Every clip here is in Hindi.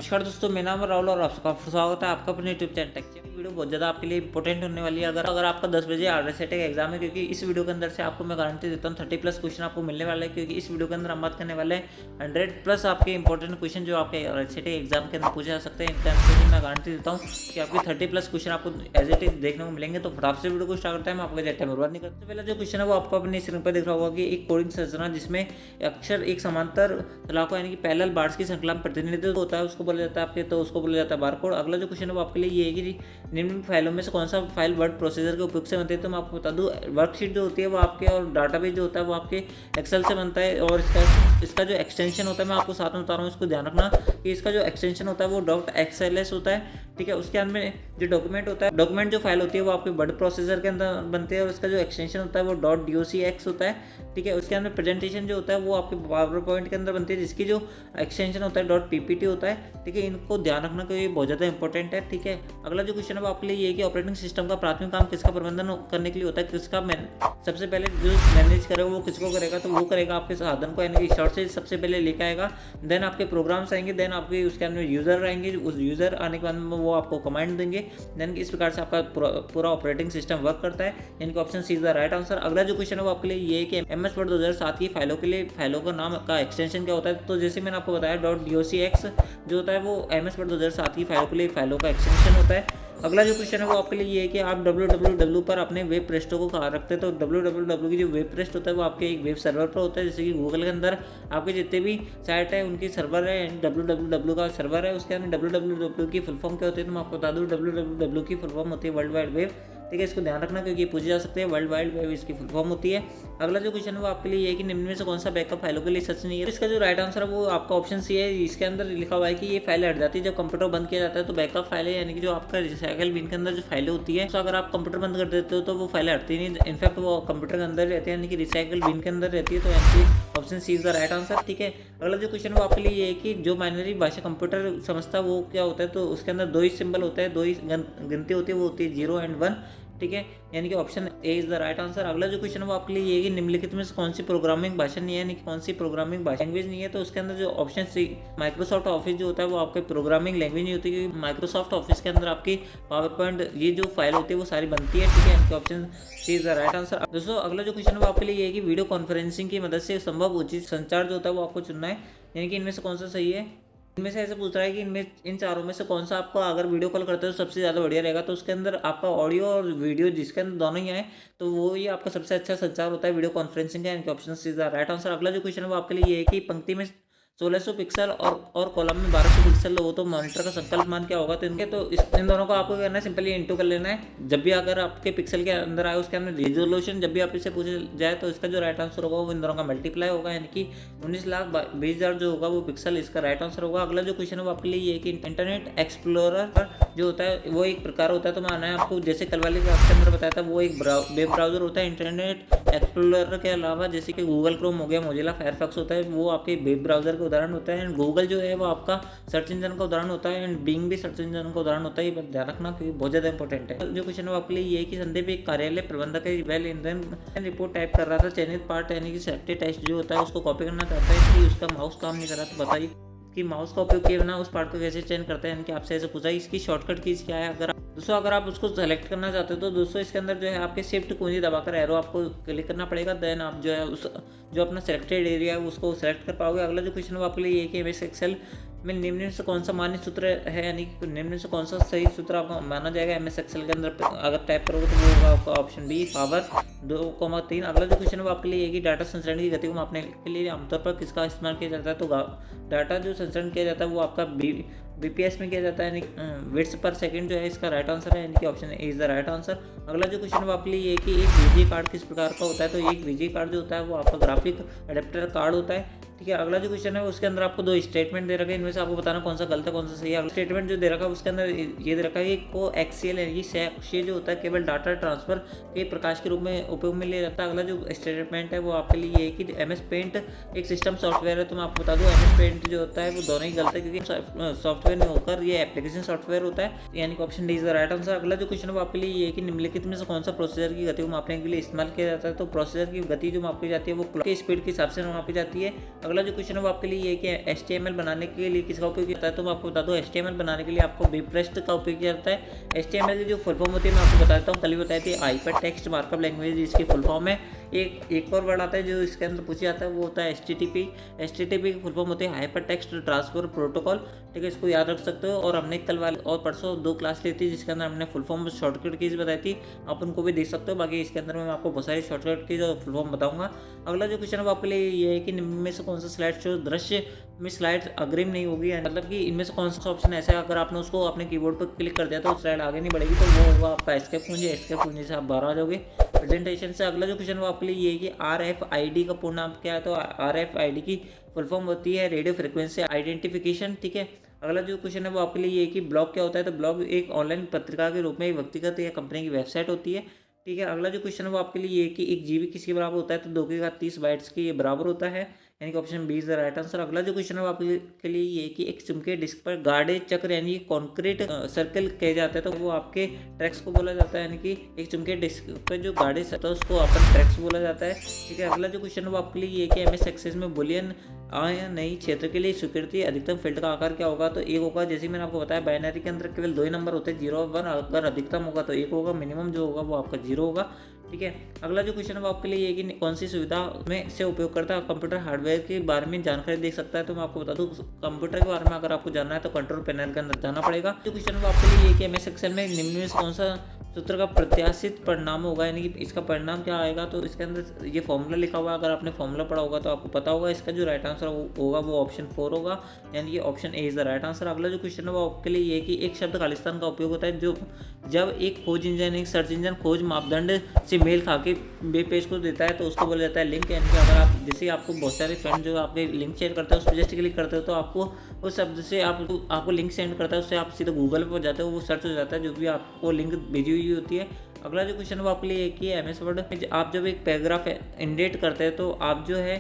नमस्कार दोस्तों, मेरा नाम है राहुल और आपका स्वागत है आपका अपने यूट्यूब चैनल टेक। वीडियो बहुत ज़्यादा आपके लिए इंपॉर्टेंट होने वाली है। अगर आपका 10 बजे आरएसए टेक एग्जाम है, क्योंकि इस वीडियो के अंदर से आपको मैं गारंटी देता हूँ 30+ क्वेश्चन आपको मिलने वाले हैं। क्योंकि इस वीडियो के अंदर हम बात करने वाले हैं 100+ आपके इंपॉर्टेंट क्वेश्चन जो आपके आरएसए टेक एग्जाम के अंदर पूछे जा सकते हैं। इनका आंसर मैं गारंटी देता हूँ कि आपके 30+ क्वेश्चन आपको एज इट इज देखने को मिलेंगे। तो फटाफट से वीडियो को स्टार्ट करते हैं। मैं आपको ज़्यादा टाइम बर्बाद नहीं करता। पहला जो क्वेश्चन है वो आपको अपने स्क्रीन पर दिख रहा होगा कि एक कोडिंग संरचना जिसमें अक्षर एक समांतर सलाखों यानी कि पैरेलल बार्स की श्रृंखला में प्रतिनिधित्व होता है उसको बोला जाता है आपके, तो उसको बोला जाता है बारकोड। अगला जो क्वेश्चन है वो आपके लिए ये है कि निम्न फाइलों में से कौन सा फाइल वर्ड प्रोसेसर के उपयोग से बनती है। तो मैं आपको बता दूं, वर्कशीट जो होती है वो आपके और डाटाबेस जो होता है वो आपके एक्सेल से बनता है। और इसका जो एक्सटेंशन होता है मैं आपको साथ में बता रहा हूँ, इसको ध्यान रखना कि इसका जो एक्सटेंशन होता है वो .xls होता है। ठीक है, उसके अंदर में जो डॉक्यूमेंट होता है, डॉक्यूमेंट जो फाइल होती है वो आपके वर्ड प्रोसेसर के अंदर बनते हैं और इसका जो एक्सटेंशन होता है वो .docx होता है। ठीक है, उसके अंदर प्रेजेंटेशन जो होता है वो आपके पावर पॉइंट के अंदर बनती है जिसकी जो एक्सटेंशन होता है .ppt होता है। ठीक है, इनको ध्यान रखना क्योंकि ये बहुत ज़्यादा इंपॉर्टेंट है। ठीक है, अगला जो क्वेश्चन है वो आपके लिए ये है कि ऑपरेटिंग सिस्टम का प्राथमिक काम किसका प्रबंधन करने के लिए होता है, किसका सबसे पहले जो मैनेज करेगा वो किसको करेगा, तो वो करेगा आपके साधन को यानी कि शॉर्ट से सबसे पहले लेके आएगा। देन आपके प्रोग्राम्स आएंगे, देन आपके उसके अंदर यूज़र आएंगे, उस यूज़र आने के बाद में वो आपको कमांड देंगे। देन इस प्रकार से आपका पूरा ऑपरेटिंग सिस्टम वर्क करता है। यानी कि option C is the right answer. अगला जो क्वेश्चन है वो आपके लिए ये है कि MS वर्ड 2007 की फाइलों के लिए फाइलों का नाम का एक्सटेंशन क्या होता है। तो जैसे मैंने आपको बताया .docx जो होता है वो MS वर्ड 2007 की फाइलों के लिए फाइलों का एक्सटेंशन होता है। अगला जो क्वेश्चन है वो आपके लिए ये है कि आप www पर अपने वेब पृष्ठों को कहाँ रखते हैं। तो www की जो वेब पृष्ठ होता है वो आपके एक वेब सर्वर पर होता है। जैसे कि गूगल के अंदर आपके जितने भी साइट है उनकी सर्वर है, www का सर्वर है, उसके अंदर www की फुल फॉर्म क्या होती है तो मैं आपको बता दूँ www की फुल फॉर्म होती है वर्ल्ड वाइड वेब। ठीक है, इसको ध्यान रखना क्योंकि पूछे जा सकते हैं, वर्ल्ड वाइड वेब इसकी फुल फॉर्म होती है। अगला जो क्वेश्चन है वो आपके लिए ये है कि निम्न में से कौन सा बैकअप फाइलों के लिए सच नहीं है। तो इसका जो राइट आंसर है वो आपका ऑप्शन सी है। इसके अंदर लिखा हुआ है कि ये फाइल हट जाती है जब कंप्यूटर बंद किया जाता है। तो बैकअप फाइल है यानी कि जो आपका रिसाइकल बिन के अंदर जो फाइलें होती है, तो अगर आप कंप्यूटर बंद कर देते हो तो वो फाइलें हटती नहीं, इनफैक्ट वो कंप्यूटर के अंदर रहती है यानी कि रिसाइकल बिन के अंदर रहती है। तो यानी कि option C is the right answer. ठीक है, अगला जो क्वेश्चन है वो आपके लिए ये है कि जो बाइनरी भाषा कंप्यूटर समझता है वो क्या होता है। तो उसके अंदर दो ही सिंबल होता है, दो ही गिनती होती है, वो होती है 0 और 1। ठीक है, यानी कि option A is the right answer. अगला जो क्वेश्चन है वो आपके लिए ये है कि निम्नलिखित में से कौन सी प्रोग्रामिंग भाषा नहीं है, यानी कि कौन सी प्रोग्रामिंग भाषा लैंग्वेज नहीं है। तो उसके अंदर जो ऑप्शन सी माइक्रोसॉफ्ट ऑफिस जो होता है वो आपके प्रोग्रामिंग लैंग्वेज नहीं होती, क्योंकि माइक्रोसॉफ्ट ऑफिस के अंदर आपकी पावर पॉइंट ये जो फाइल होती है वो सारी बनती है। ठीक है, यानी कि option C is the right answer. दोस्तों अगला जो क्वेश्चन है वो आपके लिए ये है कि वीडियो कॉन्फ्रेंसिंग की मदद से संभव उचित संचार जो होता है वो आपको चुनना है, यानी कि इनमें से कौन सा सही है। इनमें से ऐसे पूछ रहा है कि इन चारों में से कौन सा आपको अगर वीडियो कॉल करते हो तो सबसे ज़्यादा बढ़िया रहेगा। तो उसके अंदर आपका ऑडियो और वीडियो जिसके अंदर दोनों ही आए तो वो ही आपका सबसे अच्छा संचार होता है वीडियो कॉन्फ्रेंसिंग का, यानी option C is the right answer. अगला जो क्वेश्चन है वो आपके लिए ये है कि पंक्ति में 1600 पिक्सल और कॉलम में 1200 पिक्सल हो तो मॉनिटर का संकल्प मान क्या होगा। तो इन दोनों को आपको करना है, सिंपली इंटू कर लेना है। जब भी अगर आपके पिक्सल के अंदर आए उसके अंदर रिजोल्यूशन जब भी आप इससे पूछे जाए तो इसका जो राइट आंसर होगा वो इन दोनों का मल्टीप्लाई होगा, यानी कि 19,20,000 जो होगा वो पिक्सल इसका राइट आंसर होगा। अगला जो क्वेश्चन है वो आपके लिए ये है कि इंटरनेट एक्सप्लोरर जो होता है वो एक प्रकार होता है। तो माना है आपको जैसे कल वाली क्लास के अंदर बताया था वो एक वेब ब्राउजर होता है। इंटरनेट एक्सप्लोरर के अलावा जैसे कि गूगल क्रोम हो गया, मोजिला फायरफॉक्स होता है, वो आपके वेब ब्राउजर का उदाहरण होता है। एंड गूगल जो है वो आपका सर्च इंजन का उदाहरण होता है, एंड बिंग भी सर्च इंजन का उदाहरण होता है। ये ध्यान रखना क्योंकि बहुत ज़्यादा इंपॉर्टेंट है। जो क्वेश्चन है वो आपके लिए ये है कि संदीप एक कार्यालय प्रबंधक है, वेल इंधन रिपोर्ट टाइप कर रहा था, चयनित पार्ट यानी कि सेलेक्टेड टेक्स्ट जो होता है उसको कॉपी करना चाहता है कि उसका माउस काम नहीं कर रहा। तो बताइए कि माउस का उपयोग किए बिना उस पार्ट को कैसे चयन करते हैं, यानी कि आपसे ऐसे पूछा इसकी शॉर्टकट कीज क्या है। अगर आप उसको सेलेक्ट करना चाहते हो तो दोस्तों इसके अंदर जो है आपके शिफ्ट कुंजी दबाकर एरो आपको क्लिक करना पड़ेगा। देन आप जो है उस जो अपना सेलेक्टेड एरिया है उसको सेलेक्ट कर पाओगे। अगला जो क्वेश्चन है वो आपके लिए ये कि MS एक्सेल में निम्न से कौन सा मान्य सूत्र है, यानी कि निम्न से कौन सा सही सूत्र आपको माना जाएगा MS एक्सेल के अंदर अगर टाइप करोगे तो वो होगा आपका ऑप्शन बी पावर 2,3। अगला जो क्वेश्चन है वो आपके लिए ये कि डाटा संचरण की गति को मापने के लिए आमतौर पर किसका इस्तेमाल किया जाता है। तो डाटा जो संचरण किया जाता है वो आपका BPS में किया जाता है, यानी बिट्स पर सेकंड जो है इसका राइट आंसर है, यानी कि option A is the right answer. अगला जो क्वेश्चन है आपके लिए ये कि एक VGA कार्ड किस प्रकार का होता है। तो एक VGA कार्ड जो होता है वो आपका ग्राफिक अडेप्टर कार्ड होता है। ठीक है, अगला जो क्वेश्चन है उसके अंदर आपको दो स्टेटमेंट दे रखा है, इनमें से आपको बताना कौन सा गलत है कौन सा सही है। अगला स्टेटमेंट जो दे रखा है उसके अंदर ये दे रखा है कि कोएक्सियल यानी कि जो होता है केवल डाटा ट्रांसफर के प्रकाश के रूप में उपयोग में लिया जाता है। अगला जो स्टेटमेंट है वो आपके लिए ये है कि एमएस पेंट एक सिस्टम सॉफ्टवेयर है। तो मैं आपको बता दूं एमएस पेंट जो होता है वो दोनों ही गलत है, क्योंकि सॉफ्टवेयर नहीं होकर ये एप्लीकेशन सॉफ्टवेयर होता है, यानी कि option D is the right answer. अगला जो क्वेश्चन है वो आपके लिए ये है कि निम्नलिखित में से कौन सा प्रोसेसर की गति को मापने के लिए इस्तेमाल किया जाता है। तो प्रोसेसर की गति जो मापी जाती है वो क्लॉक की स्पीड के हिसाब से मापी जाती है। अगला जो क्वेश्चन है वो आपके लिए ये है कि HTML बनाने के लिए किसका उपयोग किया जाता है। तो मैं आपको बता दूं HTML बनाने के लिए आपको बिप्रेस्ट का उपयोग किया जाता है। HTML की जो फुल फॉर्म होती है मैं आपको बताता हूँ, कल ही बताई थी, हाइपर टेक्स्ट मार्कअप लैंग्वेज इसकी फुल फॉर्म है। एक और वर्ड आता है जो इसके अंदर पूछा जाता है वो होता है HTTP। HTTP की फुल फॉर्म होती है हाइपर टेक्स्ट ट्रांसफर प्रोटोकॉल। ठीक है, इसको याद रख सकते हो। और हमने कल वाले और परसों 2 क्लास ली थी जिसके अंदर हमने फुल फॉर्म शॉर्टकट कीज बताई थी, आप उनको भी देख सकते हो। बाकी इसके अंदर मैं आपको बहुत सारी शॉर्टकट कीज और फुल फॉर्म बताऊंगा। अगला जो क्वेश्चन है वो आपके लिए ये है कि निम्न में से कौन सा स्लाइड शो दृश्य में स्लाइड अग्रिम नहीं होगी, मतलब कि इनमें से कौन सा ऑप्शन ऐसा है अगर आपने उसको अपने कीबोर्ड पर क्लिक कर दिया तो स्लाइड आगे नहीं बढ़ेगी, तो वो होगा आपका एस्केप पूंजी से आप बाहर आ जाओगे प्रेजेंटेशन से। अगला जो क्वेश्चन वो आपके लिए ये है कि RFID का पूर्ण नाम क्या है। तो RFID की फुल फॉर्म होती है रेडियो फ्रिक्वेंसी आइडेंटिफिकेशन। ठीक है, अगला जो क्वेश्चन है वो आपके लिए ये है कि ब्लॉग क्या होता है। तो ब्लॉग एक ऑनलाइन पत्रिका के रूप में व्यक्तिगत या कंपनी की वेबसाइट होती है। ठीक है, अगला जो क्वेश्चन है वो आपके लिए ये है कि 1 GB किसके बराबर होता है। तो 2 की घात 30 बाइट्स के ये बराबर होता है, यानी कि option B is the right answer. अगला जो क्वेश्चन है वो आपके लिए ये है कि एक चुंबकीय डिस्क पर गाढ़े चक्र यानी कॉन्क्रीट सर्कल कहे जाते हैं। तो वो आपके ट्रैक्स को बोला जाता है, यानी कि एक चुंबकीय डिस्क पर जो गाढ़े होता है उसको अपन ट्रैक्स बोला जाता है। ठीक है, अगला जो क्वेश्चन है वो आपके लिए ये है कि MS एक्सेस में बुलियन या नहीं क्षेत्र के लिए स्वीकृति अधिकतम फील्ड का आकार क्या होगा। तो 1 होगा, जैसे मैंने आपको बताया बाइनरी के अंदर केवल 2 ही नंबर होते हैं 0 और 1। अगर अधिकतम होगा तो 1 होगा, मिनिमम जो होगा वो आपका 0 होगा। ठीक है, अगला जो क्वेश्चन है वो आपके लिए ये कि कौन सी सुविधा में से उपयोगकर्ता कंप्यूटर हार्डवेयर के बारे में जानकारी देख सकता है। तो मैं आपको बता दूं कंप्यूटर के बारे में अगर आपको जानना है तो कंट्रोल पैनल के अंदर जाना पड़ेगा। जो क्वेश्चन है वो आपके लिए ये कि MS एक्सेल में निम्न में से कौन सा सूत्र का प्रत्याशित परिणाम होगा, यानी कि इसका परिणाम क्या आएगा। तो इसके अंदर ये फॉर्मूला लिखा हुआ है, अगर आपने फॉर्मूला पढ़ा होगा तो आपको पता होगा। इसका जो राइट आंसर होगा वो ऑप्शन 4 होगा, यानी कि option A is the right answer. अगला जो क्वेश्चन है वो आपके लिए ये कि एक शब्द खालिस्तान का उपयोग होता है जो जब एक खोज इंजन एक सर्च इंजन खोज मापदंड से मेल खा के वेब पेज को देता है तो उसको बोला जाता है लिंक। यानी कि अगर आप जैसे आपको बहुत सारे फ्रेंड जो आपके लिंक शेयर करते हैं उस पर जस्ट क्लिक करते हो तो आपको उस शब्द से आपको लिंक सेंड करता है, उससे आप सीधा गूगल पर जाते हो, वो सर्च हो जाता है जो भी आपको लिंक भेजी हुई होती है। अगला जो क्वेश्चन है वो आपके लिए एक ही MS वर्ड में आप जब एक पैराग्राफ इंडेट करते हैं तो आप जो है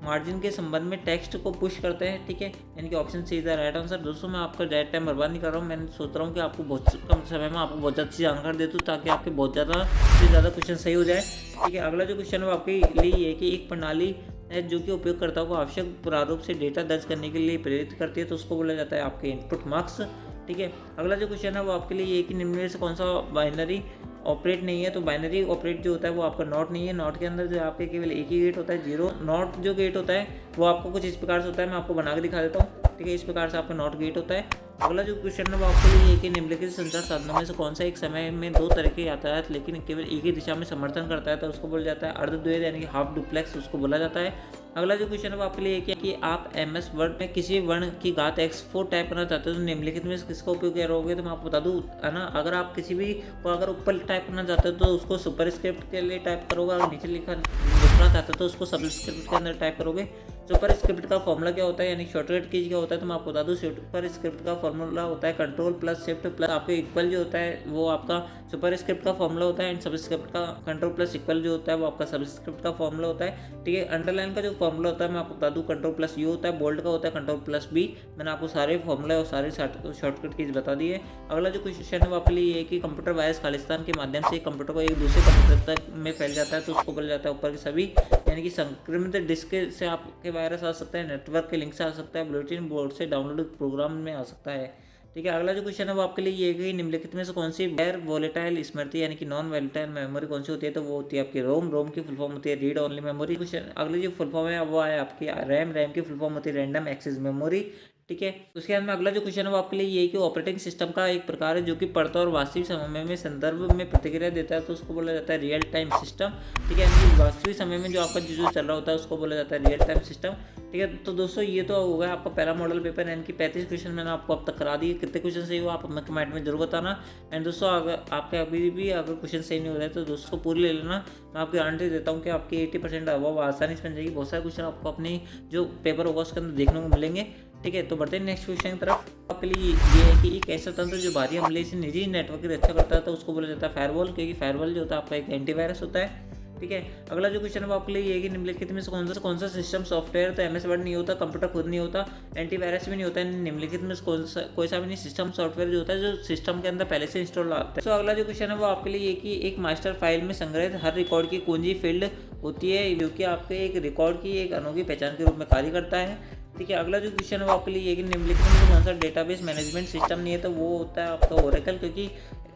मार्जिन के संबंध में टेक्स्ट को पुश करते हैं। ठीक है, यानी कि option C is the right answer. दोस्तों मैं आपका ज़्यादा टाइम बर्बाद नहीं कर रहा हूँ, मैं सोच रहा हूँ कि आपको बहुत कम समय में आपको बहुत अच्छी जानकारी दे दूँ ताकि आपके बहुत ज़्यादा से ज़्यादा क्वेश्चन सही हो जाए। ठीक है, अगला जो क्वेश्चन है वो आपके लिए ये है कि एक प्रणाली है जो कि उपयोगकर्ताओं को आवश्यक प्रारूप से डेटा दर्ज करने के लिए प्रेरित करती है, तो उसको बोला जाता है आपके इनपुट मार्क्स। ठीक है, अगला जो क्वेश्चन है वो आपके लिए ये कि निम्न में से कौन सा बाइनरी ऑपरेट नहीं है। तो बाइनरी ऑपरेट जो होता है वो आपका नॉट नहीं है। नॉट के अंदर जो आपके केवल एक ही गेट होता है 0। नॉट जो गेट होता है वो आपको कुछ इस प्रकार से होता है, मैं आपको बना के दिखा देता हूँ। ठीक है, इस प्रकार से आपका नॉट गेट होता है। अगला जो क्वेश्चन है वो आपके लिए ये कि निम्नलिखित संचार साधनों में से कौन सा एक समय में 2 तरह के यातायात लेकिन केवल एक ही दिशा में समर्थन करता है। तो उसको बोला जाता है अर्धद्वैत यानी कि हाफ डुप्लेक्स, उसको बोला जाता है। अगला जो क्वेश्चन है वो आपके लिए कि आप MS वर्ड में किसी वर्ण की घात x4 टाइप करना चाहते हो तो निम्नलिखित में किसका उपयोग करोगे। तो मैं आपको बता दूं है ना, अगर आप किसी भी को अगर ऊपर टाइप करना चाहते हो तो उसको सुपरस्क्रिप्ट के लिए टाइप करोगे, अगर नीचे लिखना चाहते हो तो उसको सबस्क्रिप्ट के अंदर टाइप करोगे। सुपरस्क्रिप्ट का फॉर्मूला क्या होता है, यानी शॉर्टकट कीज क्या होता है। तो मैं आपको बता दूं सुपरस्क्रिप्ट का फॉर्मूला होता है कंट्रोल प्लस शिफ्ट प्लस आपके इक्वल जो होता है वो आपका सुपरस्क्रिप्ट का फॉर्मूला होता है, एंड सबस्क्रिप्ट का कंट्रोल प्लस इक्वल जो होता है वो आपका सबस्क्रिप्ट का फॉर्मूला होता है। ठीक है, अंडरलाइन का जो फॉर्मूला होता है मैं आपको बता दूं कंट्रोल प्लस यू होता है, बोल्ड का होता है कंट्रोल प्लस बी। मैंने आपको सारे फॉर्मूले और सारे शॉर्टकट कीज बता दिए। अगला जो क्वेश्चन है वो आपके लिए ये कि कंप्यूटर वायरस खालिस्तान के माध्यम से कंप्यूटर को एक दूसरे कंप्यूटर तक में फैल जाता है तो उसको बोला जाता है ऊपर के सभी, यानी कि संक्रमित डिस्क से आपके वायरस आ सकता है, नेटवर्क के लिंक से आ सकता है, बुलेटिन बोर्ड से डाउनलोड प्रोग्राम में आ सकता है। ठीक है, अगला जो क्वेश्चन है वो आपके लिए ये है कि निम्नलिखित में से कौन सी गैर वोलेटाइल स्मृति यानी कि नॉन वोलेटाइल मेमोरी कौन सी होती है। तो वो होती है आपकी रोम की फुल फॉर्म होती है रीड ओनली मेमोरी। क्वेश्चन अगली जो फुल फॉर्म है वो है आपकी रैम की फुल फॉर्म होती है रैंडम एक्सेस मेमोरी। ठीक है, उसके बाद में अगला जो क्वेश्चन है वो आपके लिए ये है कि ऑपरेटिंग सिस्टम का एक प्रकार है जो कि पढ़ता और वास्तविक समय में संदर्भ में प्रतिक्रिया देता है, तो उसको बोला जाता है रियल टाइम सिस्टम। ठीक है, यानी कि वास्तविक समय में जो आपका जो चल रहा होता है उसको बोला जाता है रियल टाइम सिस्टम। ठीक है, तो दोस्तों ये तो हो गया आपका पहला मॉडल पेपर, यानी कि 35 क्वेश्चन मैंने आपको अब तक करा दिए। कितने क्वेश्चन सही हो आप हमें कमेंट में जरूर बताना। एंड दोस्तों अगर आपके अभी भी अगर क्वेश्चन सही नहीं हो रहे तो दोस्तों पूरी ले लेना, मैं आपकी गारंटी देता हूँ कि आपकी 80% अब आसानी से बन जाएगी। बहुत सारे क्वेश्चन आपको अपनी जो पेपर होगा उसके अंदर देखने को मिलेंगे। ठीक है, तो बढ़ते हैं नेक्स्ट क्वेश्चन की तरफ। आपके लिए ये है कि एक ऐसा तंत्र जो बाहरी हमले से निजी नेटवर्क की रक्षा करता है तो उसको बोला जाता है फायरवॉल, क्योंकि फायरवॉल जो होता है आपका एक एंटीवायरस होता है। ठीक है। अगला जो क्वेश्चन है वो आपके लिए ये है कि निम्नलिखित में से कौन सा सिस्टम सॉफ्टवेयर, तो एमएस वर्ड नहीं होता, कंप्यूटर खुद नहीं होता, एंटीवायरस भी नहीं होता है, निम्नलिखित में से कोई सा भी नहीं सिस्टम सॉफ्टवेयर जो होता है जो सिस्टम के अंदर पहले से इंस्टॉल आता है। तो अगला जो क्वेश्चन है वो आपके लिए ये कि एक मास्टर फाइल में संग्रहित हर रिकॉर्ड की कुंजी फील्ड होती है जो कि आपके एक रिकॉर्ड की एक अनोखी पहचान के रूप में कार्य करता है, ठीक है। अगला जो क्वेश्चन है वो आपके लिए ये कि निम्नलिखित में कौन सा डेटाबेस मैनेजमेंट सिस्टम नहीं है, तो वो होता है आपका ओरेकल, क्योंकि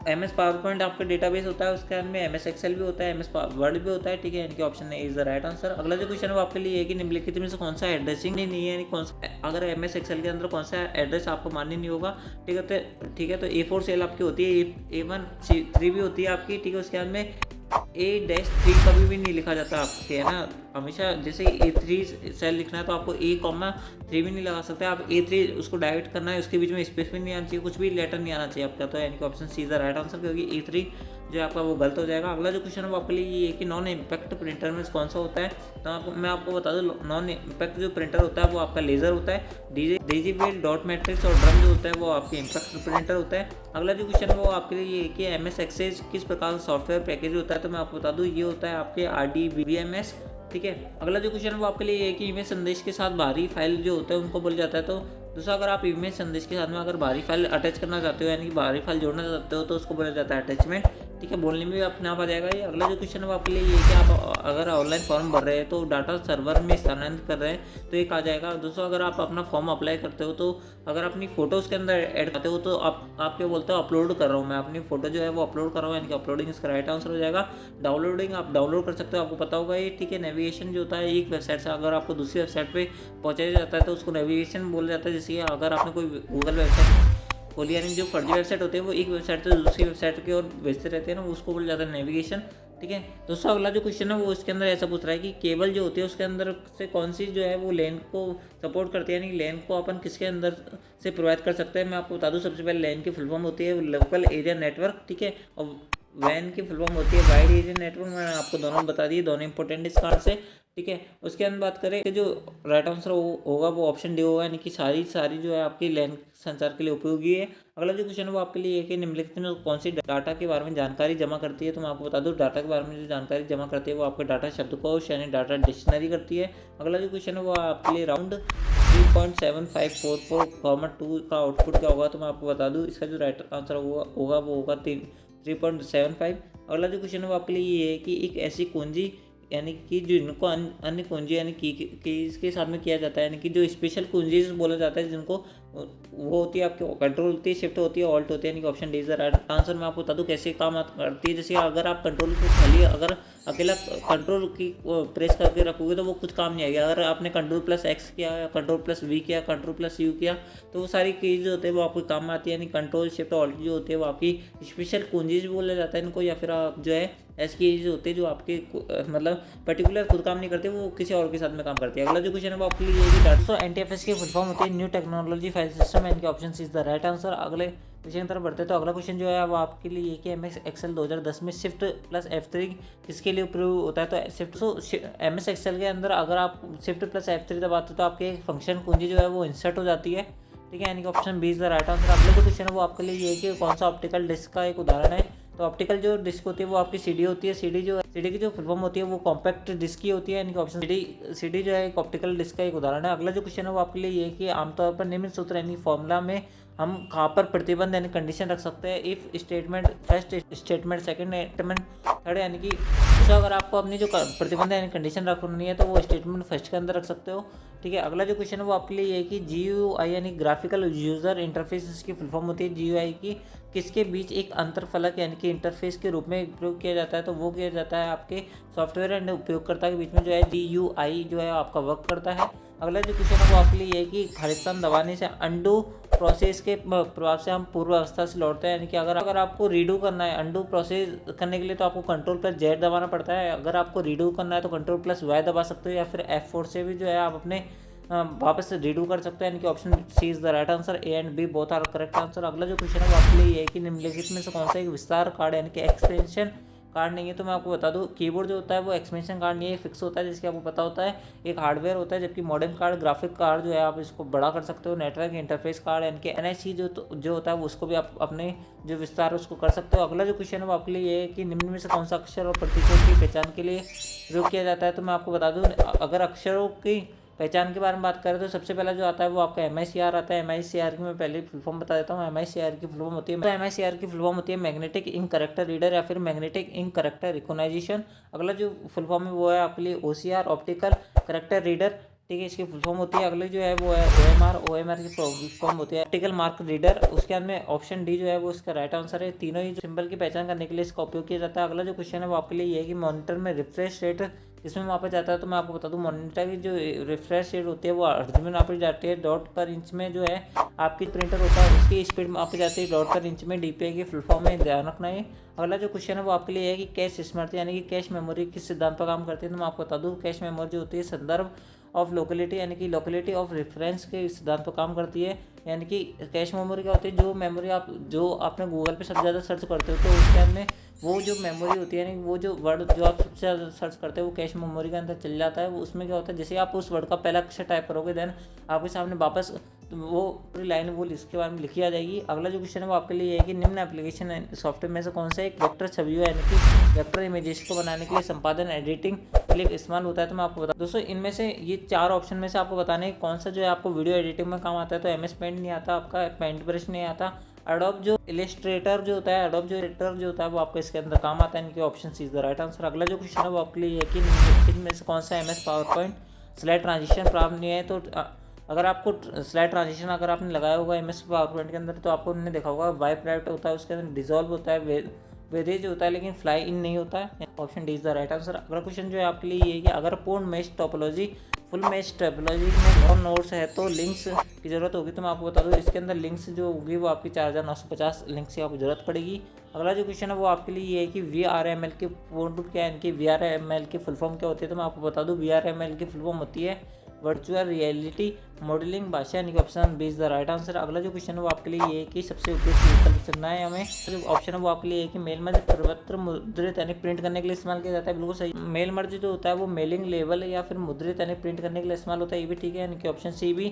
एमएस पावर पॉइंट आपका डेटाबेस होता है, उसके अंदर एमएस एक्सेल भी होता है, एमएस वर्ड भी होता है, ठीक है। इनके option is the right answer. अगला जो क्वेश्चन है वो आपके लिए है कि निम्नलिखित में से कौन सा एड्रेसिंग नहीं है, यानी कौन सा अगर एमएस एक्सेल के अंदर कौन सा एड्रेस आपको मान्य नहीं होगा, ठीक है। तो A4 सेल आपकी होती है, A1 3 भी होती है आपकी, ठीक है। उसके अंदर में A-3 कभी भी नहीं लिखा जाता आपके, है ना। हमेशा जैसे A3 सेल लिखना है तो आपको A,3 भी नहीं लगा सकते आप, A3 उसको डायरेक्ट करना है, उसके बीच में स्पेस भी नहीं आना चाहिए, कुछ भी लेटर नहीं आना चाहिए आपका। तो यानी कि option C is the right answer, क्योंकि A3 जो है आपका वो गलत हो जाएगा। अगला जो क्वेश्चन है वो आपके लिए ये है कि नॉन इम्पैक्ट प्रिंटर में कौन सा होता है, तो मैं आपको बता दूँ, नॉन इम्पैक्ट जो प्रिंटर होता है वो आपका लेज़र होता है, डिजिटल डॉट मैट्रिक्स और ड्रम जो होता है वो आपके इम्पैक्ट प्रिंटर होता है। अगला जो क्वेश्चन है वो आपके लिए ये है कि एमएस एक्सेस किस प्रकार का सॉफ्टवेयर पैकेज होता है, तो मैं आपको बता दूँ ये होता है आपके RDBMS, ठीक है। अगला जो क्वेश्चन है वो आपके लिए ये है कि इमेज संदेश के साथ बाहरी फाइल जो होता है उनको बोला जाता है। तो दूसरा, अगर आप इमेज संदेश के साथ में अगर बाहरी फाइल अटैच करना चाहते हो, यानी कि बाहरी फाइल जोड़ना चाहते हो, तो उसको बोला जाता है अटैचमेंट, ठीक है। बोलने में भी अपने आप आ जाएगा ये। अगला जो क्वेश्चन है वो आपके लिए ये है कि आप अगर ऑनलाइन फॉर्म भर रहे हैं तो डाटा सर्वर में स्थानांतरित कर रहे हैं तो एक आ जाएगा। दोस्तों, अगर आप अपना फॉर्म अप्लाई करते हो तो अगर अपनी फ़ोटो उसके अंदर ऐड करते हो तो आप क्या बोलते हो, अपलोड कर रहा हूँ मैं अपनी फ़ोटो जो है वो अपलोड कर रहा हूँ, यानी कि अपलोडिंग इसका राइट आंसर हो जाएगा। डाउनलोडिंग आप डाउनलोड कर सकते हो, आपको पता होगा ये, ठीक है। नेविगेशन जो होता है एक वेबसाइट से अगर आपको दूसरी वेबसाइट पर पहुँचाया जाता है तो उसको नेविगेशन बोला जाता है। जैसे अगर आपने कोई गूगल वेबसाइट खोली, यानी जो फर्जी वेबसाइट होती है वो एक वेबसाइट से दूसरी वेबसाइट की ओर भेजते रहते हैं ना, उसको बोला जाता है नेविगेशन, ठीक है। दोस्तों, अगला जो क्वेश्चन है वो इसके अंदर ऐसा पूछ रहा है कि केबल जो होती है उसके अंदर से कौन सी जो है वो लेन को सपोर्ट करती है, यानी लेन को अपन किसके अंदर से प्रोवाइड कर सकते हैं। मैं आपको बता दूं, सबसे पहले लेन की फुल फॉर्म होती है लोकल एरिया नेटवर्क, ठीक है, और वैन की फुल फॉर्म होती है वाइड एरिया नेटवर्क। मैंने आपको दोनों बता दिए, दोनों इंपॉर्टेंट इस कार्ड से, ठीक है। उसके अंदर बात करें कि जो राइट आंसर होगा वो ऑप्शन डी होगा, यानी कि सारी जो है आपकी लैन संचार के लिए उपयोगी है। अगला जो क्वेश्चन है वो आपके लिए है कि निम्नलिखित में कौन सी डाटा के बारे में जानकारी जमा करती है, तो मैं आपको बता दूं डाटा के बारे में जो जानकारी जमा करती है वो आपके डाटा शब्दकोश यानी डाटा डिक्शनरी करती है। अगला जो क्वेश्चन है वो आपके लिए राउंड 3.7544 फॉर्मेट 2 का आउटपुट क्या होगा, तो मैं आपको बता दूं इसका जो राइट आंसर होगा वो होगा 3.75। अगला जो क्वेश्चन है वो आपके लिए ये है कि एक ऐसी कुंजी यानी कि जो इनको अन्य कुंजी यानी कीज के साथ में किया जाता है, यानी कि जो स्पेशल कुंजीज बोला जाता है जिनको वो होती है आपके कंट्रोल होती है, शिफ्ट होती है, ऑल्ट होती है, यानी कि option D is the right answer. मैं आपको बता दूं कैसे काम करती है। जैसे अगर आप कंट्रोल को खाली अगर अकेला कंट्रोल की प्रेस करके रखोगे तो वो कुछ काम नहीं आएगा। अगर आपने Ctrl+X किया, Ctrl+V किया, Ctrl+U किया, तो वो सारी कीज जो होते हैं वो आपको काम में आती है, यानी कंट्रोल शिफ्ट ऑल्ट जो होती है वो आपकी स्पेशल कुंजीज बोला जाता है इनको, या फिर आप जो है ऐसी कीज होती है जो आपके मतलब पर्टिकुलर खुद काम नहीं करते, वो किसी और के साथ में काम करती है। अगला जो क्वेश्चन है वो आपके लिए ये डाटा NTFS की फुल फॉर्म होती है न्यू टेक्नोलॉजी फाइल सिस्टम, यानी कि option C is the right answer. अगले क्वेश्चन की तरफ बढ़ते हैं। तो अगला क्वेश्चन जो है वो आपके लिए ये कि MS Excel 2010 में Shift+F3 किसके लिए उपयोग होता है, तो MS Excel के अंदर अगर आप Shift+F3 दबाते हो तो आपके एक फंक्शन कुंजी जो है वो इंसर्ट हो जाती है, ठीक है, यानी कि option B is the right answer. अगला जो क्वेश्चन है वो आपके लिए ये है कि कौन सा ऑप्टिकल डिस्क का एक उदाहरण है, तो ऑप्टिकल जो डिस्क होती है वो आपकी CD होती है। CD की जो फुल फॉर्म होती है वो कॉम्पैक्ट डिस्क की होती है, यानी कि ऑप्शन CD जो है एक ऑप्टिकल डिस्क का एक उदाहरण है। अगला जो क्वेश्चन है वो आपके लिए ये है कि आमतौर पर निम्न सूत्र यानी फॉर्मूला में हम कहाँ पर प्रतिबंध यानी कंडीशन रख सकते हैं, if statement, first statement, second statement, third, यानी कि तो अगर आपको अपनी जो प्रतिबंध यानी कंडीशन रखनी है तो वो स्टेटमेंट फर्स्ट के अंदर रख सकते हो, ठीक है। अगला जो क्वेश्चन है वो आपके लिए ये है कि GUI यानी ग्राफिकल यूजर इंटरफेस की फुल फॉर्म होती है GUI की किसके बीच एक अंतरफलक यानी कि इंटरफेस के रूप में प्रयोग किया जाता है, तो वो किया जाता है आपके सॉफ्टवेयर एंड उपयोगकर्ता के बीच में जो है GUI जो है आपका वर्क करता है। अगला जो क्वेश्चन है वो आपके लिए ये है कि खालिस्तान दबाने से अंडू प्रोसेस के प्रभाव से हम पूर्व अवस्था से लौटते हैं, यानी कि अगर आपको रीडू करना है अंडू प्रोसेस करने के लिए तो आपको Ctrl+Z दबाना पड़ता है। अगर आपको रीडू करना है तो Ctrl+Y दबा सकते हो, या फिर F4 से भी जो है आप अपने वापस से रीडू कर सकते हैं, यानी कि option C is the right answer. A and B both are correct answer. अगला जो क्वेश्चन है वो आपके लिए ये है कि निम्नलिखित में से कौन सा एक विस्तार कार्ड यानी कि एक्सटेंशन कार्ड नहीं है। तो मैं आपको बता दूं कीबोर्ड जो होता है वो एक्सपेंशन कार्ड नहीं है, फिक्स होता है जिसकी आपको पता होता है, एक हार्डवेयर होता है। जबकि मॉडेम कार्ड ग्राफिक कार्ड जो है आप इसको बड़ा कर सकते हो। नेटवर्क इंटरफेस कार्ड यानी कि NIC जो होता है उसको भी आप अपने जो विस्तार उसको कर सकते हो। अगला जो क्वेश्चन है वो आपके लिए ये है कि निम्न में से कौन सा अक्षर और प्रतीकों की पहचान के लिए प्रयोग किया जाता है। तो मैं आपको बता दूँ अगर अक्षरों की पहचान के बारे में बात करें तो सबसे पहला जो आता है वो आपका MICR आता है। MICR की मैं पहले फुल फॉर्म बता देता हूँ। MICR की फुल फॉर्म होती है, तो MICR की फुल फॉर्म होती है मैग्नेटिक इंक करेक्टर रीडर या फिर मैग्नेटिक इंक करेक्टर रिकॉग्नाइजेशन। अगला जो फुल फॉर्म है वो है आपके लिए OCR ऑप्टिकल करेक्टर रीडर, ठीक है, इसकी फुल फॉर्म होती है। अगले जो है वो है OMR की फुल फॉर्म होती है ऑप्टिकल मार्क रीडर। उसके अंदर में ऑप्शन डी जो है वो इसका राइट आंसर है। तीनों ही सिंबल की पहचान करने के लिए इसका उपयोग किया जाता है। अगला जो क्वेश्चन है वो आपके लिए ये है कि मॉनिटर में रिफ्रेश रेट इसमें मापा जाता है। तो मैं आपको बता दूं मॉनिटर की जो रिफ्रेश रेट होती है वो हर्ट्ज में मापी जाती है। डॉट पर इंच में जो है आपकी प्रिंटर होता है उसकी स्पीड मापी जाती है डॉट पर इंच में। DPI की फुल फॉर्म में ध्यान रखना है। अगला जो क्वेश्चन है वो आपके लिए है कि कैश स्मृति यानी कि कैश मेमोरी किस सिद्धांत पर काम करती है। तो मैं आपको बता दूं कैश मेमोरी जो होती है संदर्भ ऑफ लोकेलिटी यानी कि लोकेलिटी ऑफ रेफरेंस के सिद्धांत पर काम करती है। यानी कि कैश मेमोरी क्या होती है, जो मेमोरी जो आपने गूगल पे सबसे ज़्यादा सर्च करते हो तो उसके अंदर वो जो मेमोरी होती है यानी वो जो वर्ड जो आप सबसे ज़्यादा सर्च करते हो वो कैश मेमोरी के अंदर चल जाता है। वो उसमें क्या होता है जैसे आप उस वर्ड का पहला अक्षर टाइप करोगे देन आपके सामने वापस वो पूरी लाइन वो इसके बारे में लिखी आ जाएगी। अगला जो क्वेश्चन है वो आपके लिए है कि निम्न एप्लीकेशन सॉफ्टवेयर में से कौन सा एक वेक्टर छवियों यानी कि वेक्टर इमेजेस को बनाने के लिए संपादन एडिटिंग के लिए इस्तेमाल होता है। तो मैं आपको बता दोस्तों इनमें से ये 4 ऑप्शन में से आपको बताने कौन सा जो है आपको वीडियो एडिटिंग में काम आता है। तो MS पेंट नहीं आता, आपका पेंट ब्रश नहीं आता। एडोब जो इलस्ट्रेटर जो होता है, एडोब जो एडिटर जो होता है वो आपको इसके अंदर काम आता है। इनके option C is the right answer. अगला जो क्वेश्चन है वो आपके लिए है कि इनमें से कौन सा MS power point slide transition प्राप्त नहीं है। तो अगर आपको स्लाइड ट्रांजिशन अगर आपने लगाया होगा MS पावर पॉइंट के अंदर तो आपको उन्होंने देखा होगा वाइप राइट होता है, उसके अंदर डिजॉल्व होता है, वेरेज होता है, लेकिन फ्लाई इन नहीं होता है। Option D is the right answer. अगला क्वेश्चन जो है आपके लिए ये है कि अगर पूर्ण mesh topology full mesh topology में 9 नोड्स है तो लिंक्स की ज़रूरत होगी। तो मैं आपको बता दूं इसके अंदर लिंक्स जो होगी वो आपकी 4950 लिंक्स की आपको ज़रूरत पड़ेगी। अगला जो क्वेश्चन है वो आपके लिए ये है कि VRML की पूर्ण रूप क्या है, इनकी VRML की फुल फॉर्म क्या होती है। तो मैं आपको बता दूं VRML की फुल फॉर्म होती है वर्चुअल रियलिटी मॉडलिंग भाषा यानी कि option B is the right answer. अगला जो क्वेश्चन है वो आपके लिए ये है कि सबसे उपयुक्त विकल्प चुनना है हमें। जो ऑप्शन है वो आपके लिए है कि मेल मर्ज सर्वत्र मुद्रित यानी प्रिंट करने के लिए इस्तेमाल किया जाता है, बिल्कुल सही। मेल मर्ज जो होता है वो मेलिंग लेवल या फिर मुद्रित यानी प्रिंट करने के लिए इस्तेमाल होता है, ये भी ठीक है यानी कि ऑप्शन सी भी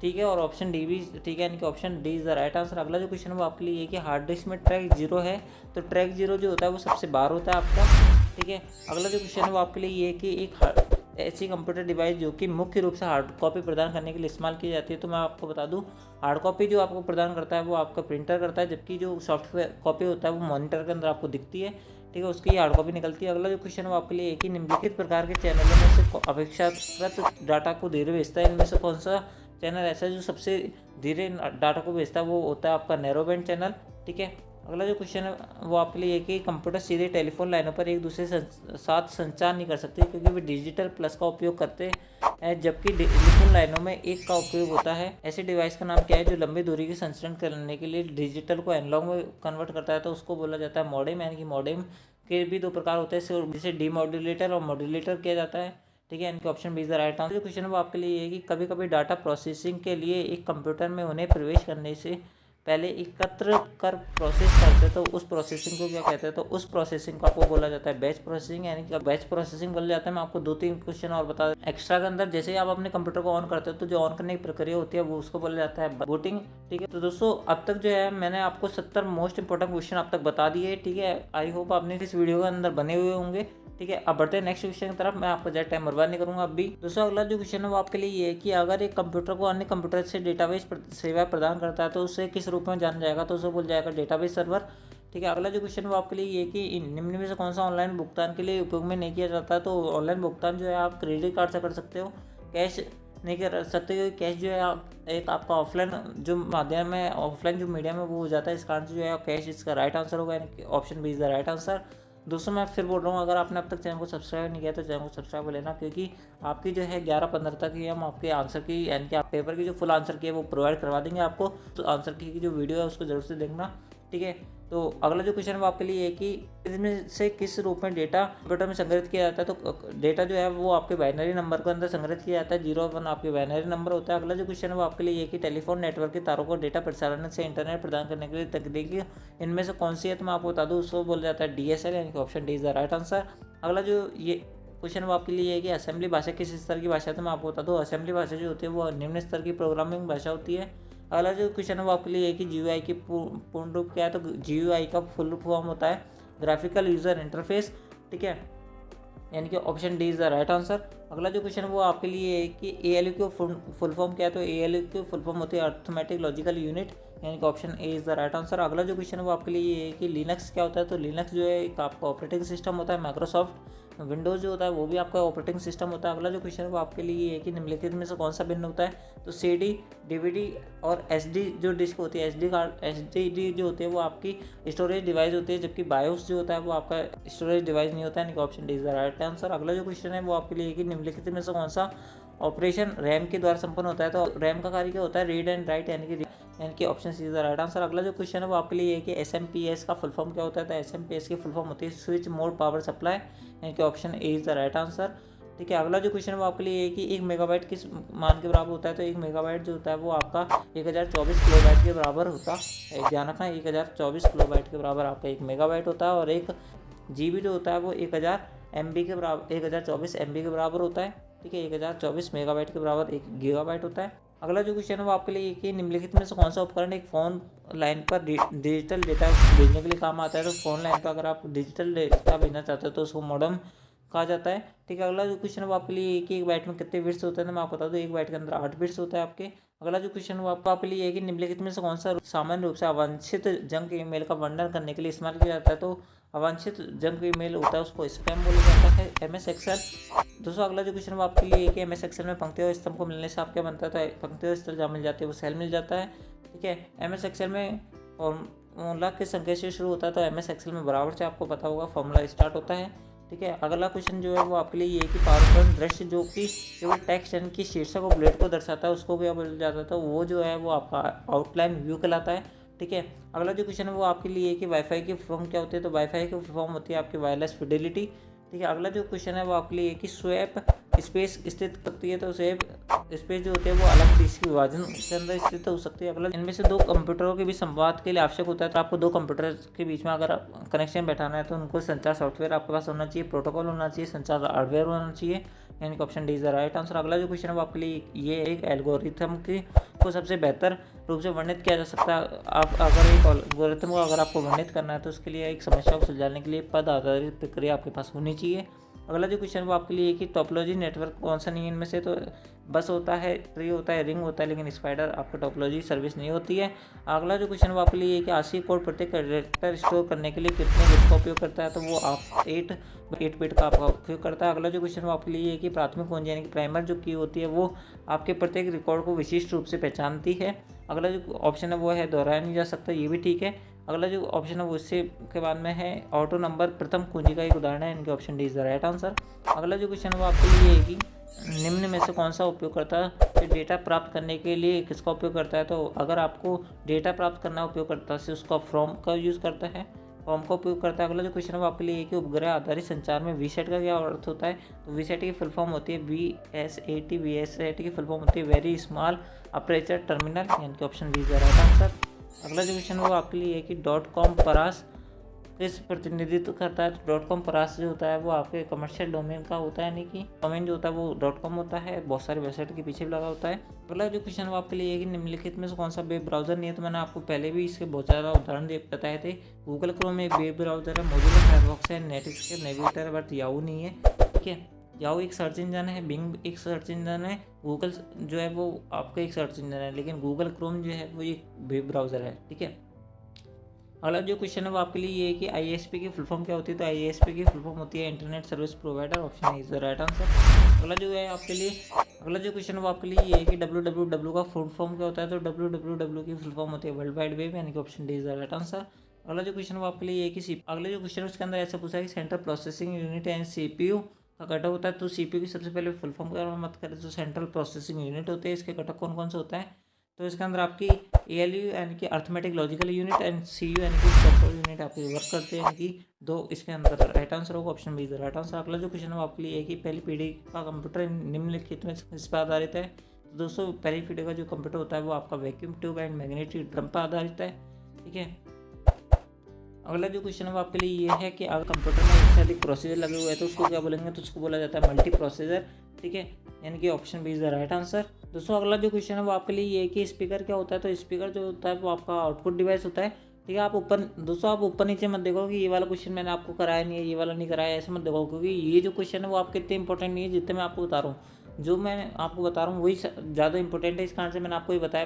ठीक है और ऑप्शन डी भी ठीक है यानी कि option D is the right answer. अगला जो क्वेश्चन है वो आपके लिए ये कि हार्ड डिस्क में ट्रैक 0 है तो ट्रैक 0 जो होता है वो सबसे बाहर होता है आपका, ठीक है। अगला जो क्वेश्चन है वो आपके लिए ये है कि एक ऐसी कंप्यूटर डिवाइस जो कि मुख्य रूप से हार्ड कॉपी प्रदान करने के लिए इस्तेमाल की जाती है। तो मैं आपको बता दूं हार्ड कॉपी जो आपको प्रदान करता है वो आपका प्रिंटर करता है, जबकि जो सॉफ्टवेयर कॉपी होता है वो मॉनिटर के अंदर आपको दिखती है, ठीक है, उसकी हार्ड कॉपी निकलती है। अगला जो क्वेश्चन है वो आपके लिए एक ही निम्नलिखित प्रकार के चैनलों में से अपेक्षाकृत डाटा को धीरे भेजता है, इनमें से कौन सा चैनल ऐसा है जो सबसे धीरे डाटा को भेजता है, वो होता है आपका नैरो बैंड चैनल, ठीक है। अगला जो क्वेश्चन है वो आपके लिए कि कंप्यूटर सीधे टेलीफोन लाइनों पर एक दूसरे से साथ संचार नहीं कर सकते क्योंकि वे डिजिटल प्लस का उपयोग करते हैं, जबकि टेलीफोन लाइनों में एक का उपयोग होता है। ऐसे डिवाइस का नाम क्या है जो लंबी दूरी की संचरण करने के लिए डिजिटल को एनालॉग में कन्वर्ट करता है। तो उसको बोला जाता है मॉडेम, यानी कि मॉडेम के भी 2 प्रकार होते हैं, जिसे डीमॉड्यूलेटर और मॉड्यूलेटर किया जाता है, ठीक है। इनके option B is the right answer. जो क्वेश्चन है वो आपके लिए ये है कि कभी कभी डाटा प्रोसेसिंग के लिए एक कंप्यूटर में उन्हें प्रवेश करने से पहले एकत्र कर प्रोसेस करते हैं तो उस प्रोसेसिंग को क्या कहते हैं। तो उस प्रोसेसिंग को आपको बोला जाता है बैच प्रोसेसिंग, यानी कि बैच प्रोसेसिंग बोला जाता है। मैं आपको 2-3 क्वेश्चन और बता दें एक्स्ट्रा के अंदर। जैसे ही आप अपने कंप्यूटर को ऑन करते हो तो जो ऑन करने की प्रक्रिया होती है वो उसको बोला जाता है बूटिंग, ठीक है। तो दोस्तों अब तक जो है मैंने आपको 70 मोस्ट इंपॉर्टेंट क्वेश्चन अब तक बता दिए, ठीक है। आई होप आपने इस वीडियो के अंदर बने हुए होंगे, ठीक है। अब बढ़ते हैं नेक्स्ट क्वेश्चन की तरफ। मैं आपको ज़्यादा टाइम बर्बाद नहीं करूंगा अभी। दोस्तों अगला जो क्वेश्चन है वो आपके लिए ये है कि अगर एक कंप्यूटर को अन्य कंप्यूटर से डेटाबेस सेवा प्रदान करता है तो उसे किस रूप में जाना जाएगा। तो उसे बोल जाएगा डेटाबेस सर्वर, ठीक है। अगला जो क्वेश्चन है वो आपके लिए ये कि निम्न में से कौन सा ऑनलाइन भुगतान के लिए उपयोग में नहीं किया जाता है। तो ऑनलाइन भुगतान जो है आप क्रेडिट कार्ड से कर सकते हो, कैश नहीं कर सकते हो। कैश जो है आप एक आपका ऑफलाइन जो माध्यम है, ऑफलाइन जो मीडियम है वो हो जाता है, इस कारण से जो है कैश इसका राइट आंसर होगा, यानी कि option B is the right answer. दोस्तों मैं फिर बोल रहा हूँ अगर आपने अब तक चैनल को सब्सक्राइब नहीं किया तो चैनल को सब्सक्राइब कर लेना, क्योंकि आपकी जो है 11-15 तक ही हम आपके आंसर की यानी कि आप पेपर की जो फुल आंसर की है वो प्रोवाइड करवा देंगे आपको। तो आंसर की जो वीडियो है उसको जरूर से देखना, ठीक है। तो अगला जो क्वेश्चन है वो आपके लिए है कि इसमें से किस रूप में डेटा कंप्यूटर में संग्रहित किया जाता है। तो डेटा जो है वो आपके बाइनरी नंबर के अंदर संग्रहित किया जाता है, 0 और 1 आपके बाइनरी नंबर होता है। अगला जो क्वेश्चन है वो आपके लिए ये कि टेलीफोन नेटवर्क के तारों को डेटा प्रसारण से इंटरनेट प्रदान करने के लिए तकनीकी इनमें से कौन सी है, तो मैं आपको बता दूँ, उसको बोला जाता है DSL, यानी कि option D is the right answer. अगला जो ये क्वेश्चन वो आपके लिए है कि असेंबली भाषा किस स्तर की भाषा है, तो मैं आपको बता दूँ असेंबली भाषा जो होती है वो निम्न स्तर की प्रोग्रामिंग भाषा होती है। अगला जो क्वेश्चन है वो आपके लिए है कि GUI की पूर्ण रूप क्या है, तो GUI का फुल फॉर्म होता है ग्राफिकल यूजर इंटरफेस, ठीक है, यानी कि option D is the right answer. अगला जो क्वेश्चन है वो आपके लिए है कि ALU की फुल फॉर्म क्या है, तो ALU की फुल फॉर्म होती है अर्थमेटिक लॉजिकल यूनिट, यानी कि option A is the right answer. अगला जो क्वेश्चन है वो आपके लिए ये है कि लिनक्स क्या होता है, तो लिनक्स जो है एक आपका ऑपरेटिंग सिस्टम होता है। माइक्रोसॉफ्ट विंडोज़ जो होता है वो भी आपका ऑपरेटिंग सिस्टम होता है। अगला जो क्वेश्चन है वो आपके लिए ये है कि निम्नलिखित में से कौन सा भिन्न होता है, तो CD, DVD और SD जो डिस्क होती है, SD कार्ड, SSD जो होती है वो आपकी स्टोरेज डिवाइस होती है, जबकि बायोस जो होता है वो आपका स्टोरेज डिवाइस नहीं होता है, यानी कि option D is the right answer. अगला जो क्वेश्चन है वो आपके लिए कि निम्नलिखित में से कौन सा ऑपरेशन रैम के द्वारा संपन्न होता है, तो रैम का कार्य क्या होता है, रीड एंड राइट, यानी कि option C is the right answer. अगला जो क्वेश्चन है वो आपके लिए है कि SMPS का फुल फॉर्म क्या होता है, तो SMPS की फुल फॉर्म होती है स्विच मोड पावर सप्लाई, यानी कि option A is the right answer, ठीक है। अगला जो क्वेश्चन है वो आपके लिए है कि 1 मेगाबाइट किस मान के बराबर होता है, तो 1 मेगाबाइट जो होता है वो आपका 1024 किलोबाइट के बराबर होता है। ध्यान रखना 1024 किलोबाइट के बराबर आपका 1 मेगाबाइट होता है, और 1 GB जो होता है वो 1000 MB के बराबर 1024 MB के बराबर होता है, ठीक है। 1024 मेगाबाइट के बराबर 1 गीगाबाइट होता है। अगला जो क्वेश्चन है वो आपके लिए कि निम्नलिखित में से कौन सा उपकरण एक फ़ोन लाइन पर डिजिटल डेटा भेजने के लिए काम आता है, तो फ़ोन लाइन पर अगर आप डिजिटल डेटा भेजना चाहते हो तो उसको मॉडेम कहा जाता है, ठीक है। अगला जो क्वेश्चन है वो आपके लिए कि 1 बाइट में कितने बिट्स होते हैं, तो मैं आपको बता दूँ 1 बाइट के अंदर 8 बिट्स होता है आपके। अगला जो क्वेश्चन है वो आपके लिए है कि निम्नलिखित में से कौन सा सामान्य रूप से अवांछित जंक ईमेल का वर्णन करने के लिए इस्तेमाल किया जाता है, तो अवांछित जंक ईमेल होता है उसको स्पैम बोला जाता है, MS एक्सेल। दोस्तों अगला जो क्वेश्चन है वो आपके लिए है कि MS एक्सेल में पंक्ति और स्तंभ को मिलने से आप क्या बनता है, तो पंक्ति और स्तंभ जहाँ मिल जाती है वो सेल मिल जाता है, ठीक है। MS एक्सेल में फॉर्मूला के संख्या से शुरू होता है, तो MS एक्सेल में बराबर से आपको पता होगा फॉर्मूला स्टार्ट होता है, ठीक है। अगला क्वेश्चन जो है वो आपके लिए ये है कि पावर पॉइंट दृश्य जो कि केवल टेक्स्ट यानी कि शीर्षक और बुलेट को दर्शाता है उसको क्या बोला जाता है, तो वो जो है वो आपका आउटलाइन व्यू कहलाता है, ठीक है। अगला जो क्वेश्चन है वो आपके लिए है कि वाईफाई की फॉर्म क्या होती है, तो वाईफाई की फॉर्म होती है आपकी वायरलेस फिडेलिटी, ठीक है। अगला जो क्वेश्चन है वो आपके लिए है कि स्वैप स्पेस स्थित सकती है, तो स्वैप स्पेस जो होती है वो अलग डिस्क विभाजन के अंदर स्थित हो सकती है। अगला इनमें से 2 कंप्यूटरों के बीच संवाद के लिए आवश्यक होता है, तो आपको 2 कंप्यूटर के बीच में अगर कनेक्शन बैठाना है तो उनको संचार सॉफ्टवेयर आपके पास होना चाहिए, प्रोटोकॉल होना चाहिए, संचार हार्डवेयर होना चाहिए, यानी कि option D is the right answer. अगला जो क्वेश्चन है वो आपके लिए ये एक एल्गोरिथम की को सबसे बेहतर रूप से वर्णित किया जा सकता है। आप अगर एक एल्गोरिथम को अगर आपको वर्णित करना है तो उसके लिए एक समस्या को सुलझाने के लिए पद आधारित प्रक्रिया आपके पास होनी चाहिए। अगला जो क्वेश्चन वो आपके लिए कि टोपोलॉजी नेटवर्क कौन सा नहीं है इनमें से, तो बस होता है, ट्री होता है, रिंग होता है, लेकिन स्पाइडर आपका टोपोलॉजी सर्विस नहीं होती है। अगला जो क्वेश्चन वो आपके लिए कि आरसी कोड प्रत्येक कैरेक्टर स्टोर करने के लिए कितने बिट का उपयोग करता है, तो वो आप 8 बिट का आपका उपयोग करता है। अगला जो क्वेश्चन वो आपके लिए कि प्राथमिक कुंजी यानी कि प्राइमर जो की होती है वो आपके प्रत्येक रिकॉर्ड को विशिष्ट रूप से पहचानती है। अगला जो ऑप्शन है वो है दोहराया नहीं जा सकता, ये भी ठीक है। अगला जो ऑप्शन है वो इससे के बाद में है ऑटो नंबर प्रथम कुंजी का एक उदाहरण है, इनके option D is the right answer. अगला जो क्वेश्चन है वो आपके लिए है कि निम्न में से कौन सा उपयोगकर्ता डेटा प्राप्त करने के लिए किसका उपयोग करता है, तो अगर आपको डेटा प्राप्त करना उपयोगकर्ता से उसका फ्रॉम का यूज़ करता है, फॉर्म का उपयोग करता है। अगला जो क्वेश्चन है वो आपके लिए है कि उपग्रह आधारित संचार में वीसेट का क्या अर्थ होता है, तो वीसेट की फुल फॉर्म होती है VSAT, VSAT की फुल फॉर्म होती है वेरी स्मॉल अपर्चर टर्मिनल, यानी कि option B is the right answer. अगला जो क्वेश्चन है वो आपके लिए है कि .com परास किस प्रतिनिधित्व करता है, तो .com परास जो होता है वो आपके कमर्शियल डोमेन का होता है, यानी कि डोमेन जो होता है वो .com होता है, बहुत सारी वेबसाइट के पीछे भी लगा होता है। अगला जो क्वेश्चन है वो आपके लिए है कि निम्नलिखित में से कौन सा वेब ब्राउजर नहीं है, तो मैंने आपको पहले भी इसके बहुत ज़्यादा उदाहरण बताए थे। गूगल क्रोम एक वेब ब्राउजर है, मोजिला फायरफॉक्स है, नेटस्केप नेविगेटर है, बट याहू नहीं है, ठीक है। याहू एक सर्च इंजन है, बिंग एक सर्च इंजन है, गूगल जो है वो आपका एक सर्च इंजन है, लेकिन गूगल क्रोम जो है वो एक वेब ब्राउज़र है, ठीक है। अगला जो क्वेश्चन है वो आपके लिए ये है कि ISP की फुल फॉर्म क्या होती है, तो ISP की फुल फॉर्म होती है internet service provider, option is the right answer. अगला जो है आपके लिए अगला जो क्वेश्चन है वो आपके लिए ये है कि www का फुल फॉर्म क्या होता है, तो www की फुल फॉर्म होती है वर्ल्ड वाइड वेब, यानी कि option D is the right answer. अगला जो क्वेश्चन है वो आपके लिए ये है कि अगले जो क्वेश्चन है उसके अंदर ऐसा पूछा है कि central processing unit and CPU का घटक होता है, तो CPU की सबसे पहले फुल फॉर्म की अगर बात करें तो सेंट्रल प्रोसेसिंग यूनिट होते हैं, इसके घटक कौन कौन से होता है, तो इसके अंदर आपकी ALU यानी कि arithmetic logical unit and CU यानी कि कंट्रोल यूनिट आपके वर्क करते हैं, यानी कि दो इसके अंदर राइट आंसर होगा ऑप्शन बी राइट आंसर। अगला जो क्वेश्चन है वो आपके लिए एक ही पहली पीढ़ी का कंप्यूटर निम्नलिखित में इस पर आधारित है। तो दोस्तों पहली पीढ़ी का जो कंप्यूटर होता है वो आपका vacuum tube and magnetic drum पर आधारित है, ठीक है। अगला जो क्वेश्चन है वो आपके लिए ये है कि अगर कंप्यूटर में एक से अधिक प्रोसीजर लगे हुए हैं तो उसको क्या बोलेंगे, तो उसको बोला जाता है मल्टी प्रोसीजर, ठीक है, यानी कि option B is the right answer. दोस्तों अगला जो क्वेश्चन है वो आपके लिए ये है कि स्पीकर क्या होता है, तो स्पीकर जो होता है वो आपका आउटपुट डिवाइस होता है, ठीक है। आप ऊपर दोस्तों आप ऊपर नीचे मत देखो कि ये वाला क्वेश्चन मैंने आपको कराया नहीं है, ये वाला नहीं कराया, ऐसे मत देखो, क्योंकि ये जो क्वेश्चन है वो आपके इतने इंपॉर्टेंट नहीं है जितने मैं आपको बता रहा हूँ। जो मैं आपको बता रहा हूँ वही ज़्यादा इंपॉर्टेंट है, इस कारण से मैंने आपको ये बताया।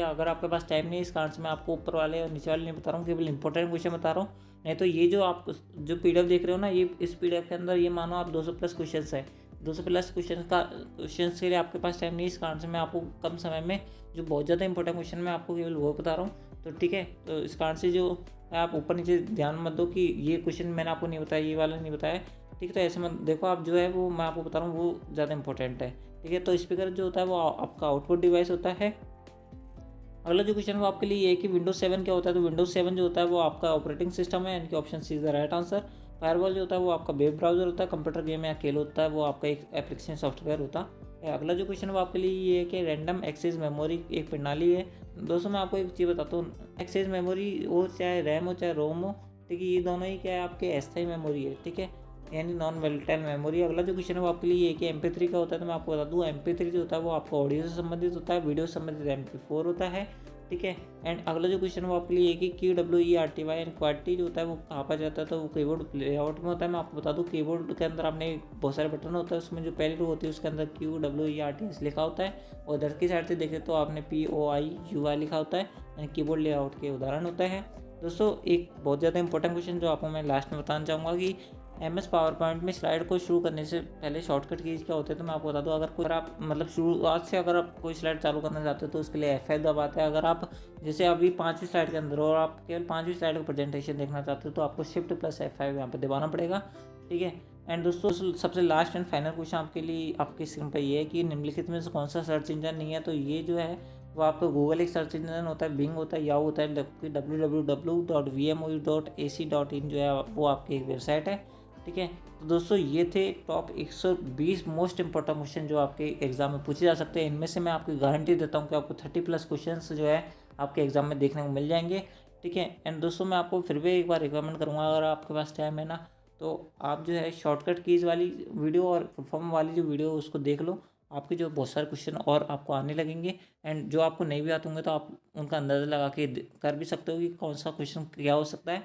अगर आपके पास टाइम नहीं है इस कारण से मैं आपको ऊपर वाले और नीचे वाले नहीं बता रहा हूँ, केवल इंपॉर्टेंट क्वेश्चन बता रहा हूँ। नहीं तो ये जो आप जो PDF देख रहे हो ना, ये इस PDF के अंदर ये मानो आप 200+ क्वेश्चन है, 200+ क्वेश्चन के लिए आपके पास टाइम नहीं, इस कारण से मैं आपको कम समय में जो बहुत ज़्यादा इंपॉर्टेंट क्वेश्चन मैं आपको केवल वो बता रहा हूँ, तो ठीक है। तो इस कारण से जो आप ऊपर नीचे ध्यान मत दो कि ये क्वेश्चन मैंने आपको नहीं बताया, ये वाला नहीं बताया, ठीक है। तो ऐसे मत देखो, आप जो है वो मैं आपको बता रहा हूँ वो ज़्यादा इंपॉर्टेंट है, ठीक है। तो स्पीकर जो होता है वो आपका आउटपुट डिवाइस होता है। अगला जो क्वेश्चन है वो आपके लिए ये है कि विंडोज 7 क्या होता है, तो विंडोज 7 जो होता है वो आपका ऑपरेटिंग सिस्टम है, यानी कि option C is the right answer. Firewall जो होता है वो आपका वेब ब्राउजर होता है, कंप्यूटर गेम या खेल होता है वो आपका एक एप्लीकेशन सॉफ्टवेयर होता है। अगला जो क्वेश्चन है वो आपके लिए ये है कि रैंडम एक्सेस मेमोरी एक प्रणाली है। दोस्तों मैं आपको एक चीज़ बताता हूँ, एक्सेस मेमोरी हो चाहे रैम हो चाहे रोम हो, ठीक है, ये दोनों ही क्या है आपके अस्थायी मेमोरी है, ठीक है, यानी नॉन वोलेटाइल मेमोरी। अगला जो क्वेश्चन है वो आपके लिए ये कि MP3 का होता है, तो मैं आपको बता दूँ MP3 जो होता है वो आपका ऑडियो से संबंधित होता है, वीडियो से संबंधित MP4 होता है, ठीक है। एंड अगला जो क्वेश्चन है वो आपके लिए कि QWERTY एंड क्वार्टी जो होता है वो कहाँ पर जाता है, तो वो कीबोर्ड लेआउट में होता है। मैं आपको बता दूँ कीबोर्ड के अंदर आपने बहुत सारे बटन होता है, उसमें जो पहली रो होती है उसके अंदर QWERTY लिखा होता है, और इधर की साइड से देखें तो आपने POIUI लिखा होता है, यानी कीबोर्ड लेआउट के उदाहरण होता है। दोस्तों एक बहुत ज़्यादा इंपॉर्टेंट क्वेश्चन जो आपको मैं लास्ट में बताना चाहूँगा कि MS पावर पॉइंट में स्लाइड को शुरू करने से पहले शॉर्टकट कीज क्या होते हैं, तो मैं आपको बता दूँ। अगर आप मतलब शुरुआत से अगर आप कोई स्लाइड चालू करना चाहते हो तो उसके लिए F5 दबाते हैं। अगर आप जैसे अभी 5वीं स्लाइड के अंदर हो और आप केवल 5वीं स्लाइड का प्रेजेंटेशन देखना चाहते हो तो आपको Shift+F5 यहाँ पर दबाना पड़ेगा, ठीक है। एंड दोस्तों सबसे लास्ट एंड फाइनल क्वेश्चन आपके लिए आपकी स्क्रीन पर ये है कि निम्नलिखित में से कौन सा सर्च इंजन नहीं है, तो ये जो है वो आपका गूगल एक सर्च इंजन होता है, बिंग होता है, याहू होता है, जबकि www.vmoi.ac.in जो है वो आपकी एक वेबसाइट है, ठीक है। तो दोस्तों ये थे टॉप 120 मोस्ट इंपॉर्टेंट क्वेश्चन जो आपके एग्जाम में पूछे जा सकते हैं। इनमें से मैं आपकी गारंटी देता हूँ कि आपको 30+ क्वेश्चंस जो है आपके एग्जाम में देखने को मिल जाएंगे, ठीक है। एंड दोस्तों मैं आपको फिर भी एक बार रिकमेंड करूँगा, अगर आपके पास टाइम है ना तो आप जो है शॉर्टकट कीज वाली वीडियो और फुल फॉर्म वाली जो वीडियो उसको देख लो, आपके जो बहुत सारे क्वेश्चन और आपको आने लगेंगे। एंड जो आपको नहीं भी आते होंगे तो आप उनका अंदाज़ा लगा के कर भी सकते हो कि कौन सा क्वेश्चन क्या हो सकता है,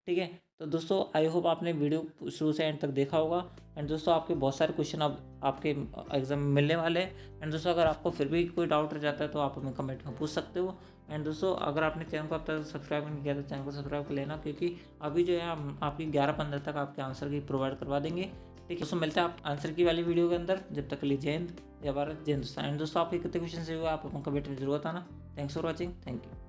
ठीक है। तो दोस्तों आई होप आपने वीडियो शुरू से एंड तक देखा होगा। एंड दोस्तों आपके बहुत सारे क्वेश्चन अब आपके एग्जाम में मिलने वाले हैं। एंड दोस्तों अगर आपको फिर भी कोई डाउट रह जाता है तो आप हमें कमेंट में पूछ सकते हो। एंड दोस्तों अगर आपने चैनल को अब तक सब्सक्राइब नहीं किया तो चैनल को सब्सक्राइब कर लेना, क्योंकि अभी जो है हम आपकी 11-15 तक आपके आंसर की प्रोवाइड करवा देंगे, ठीक है। दोस्तों मिलते हैं आप आंसर की वाली वीडियो के अंदर, जब तक के लिए जय हिंद, जय भारत, जय हिंदुस्तान। एंड दोस्तों आपके कितने क्वेश्चन से हुए आप कमेंट में जरूर बताना। Thanks for watching, thank you.